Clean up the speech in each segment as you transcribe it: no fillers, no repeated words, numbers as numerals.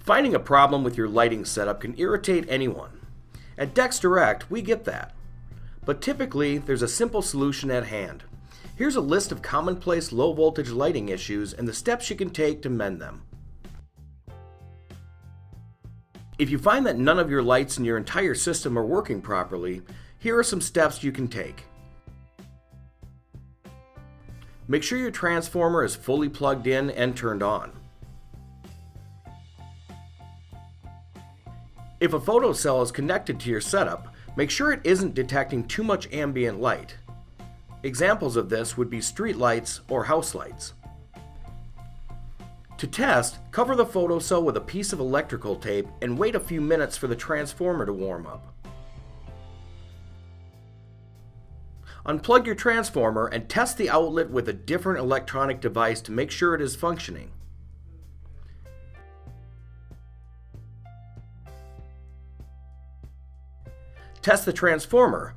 Finding a problem with your lighting setup can irritate anyone. At DecksDirect, we get that. But typically, there's a simple solution at hand. Here's a list of commonplace low voltage lighting issues and the steps you can take to mend them. If you find that none of your lights in your entire system are working properly, here are some steps you can take. Make sure your transformer is fully plugged in and turned on. If a photocell is connected to your setup, make sure it isn't detecting too much ambient light. Examples of this would be street lights or house lights. To test, cover the photocell with a piece of electrical tape and wait a few minutes for the transformer to warm up. Unplug your transformer and test the outlet with a different electronic device to make sure it is functioning. Test the transformer.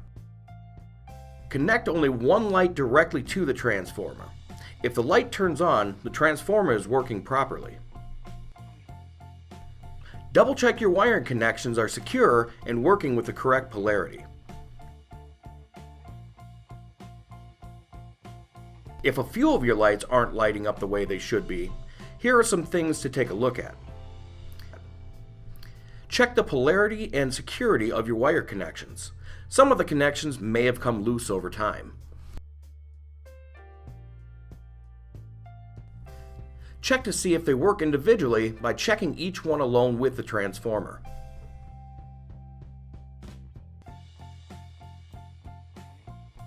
Connect only one light directly to the transformer. If the light turns on, the transformer is working properly. Double check your wiring connections are secure and working with the correct polarity. If a few of your lights aren't lighting up the way they should be, here are some things to take a look at. Check the polarity and security of your wire connections. Some of the connections may have come loose over time. Check to see if they work individually by checking each one alone with the transformer.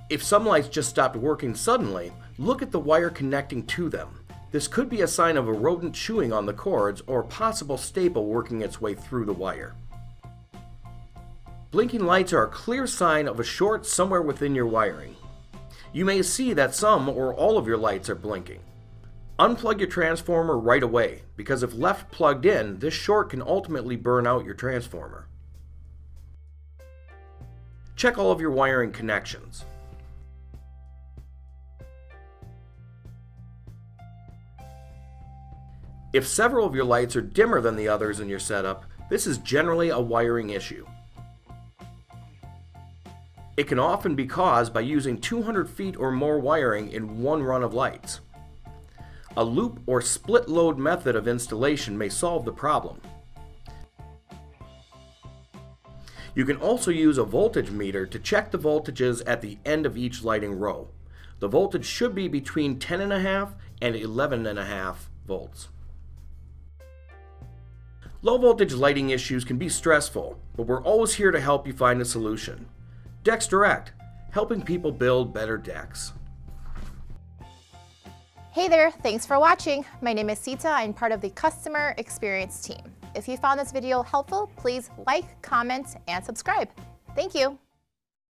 If some lights just stopped working suddenly, look at the wire connecting to them. This could be a sign of a rodent chewing on the cords or a possible staple working its way through the wire. Blinking lights are a clear sign of a short somewhere within your wiring. You may see that some or all of your lights are blinking. Unplug your transformer right away, because if left plugged in, this short can ultimately burn out your transformer. Check all of your wiring connections. If several of your lights are dimmer than the others in your setup, this is generally a wiring issue. It can often be caused by using 200 feet or more wiring in one run of lights. A loop or split load method of installation may solve the problem. You can also use a voltage meter to check the voltages at the end of each lighting row. The voltage should be between 10.5 and 11.5 volts. Low voltage lighting issues can be stressful, but we're always here to help you find a solution. DecksDirect, helping people build better decks. Hey there, thanks for watching. My name is Sita. I'm part of the customer experience team. If you found this video helpful, please like, comment, and subscribe. Thank you.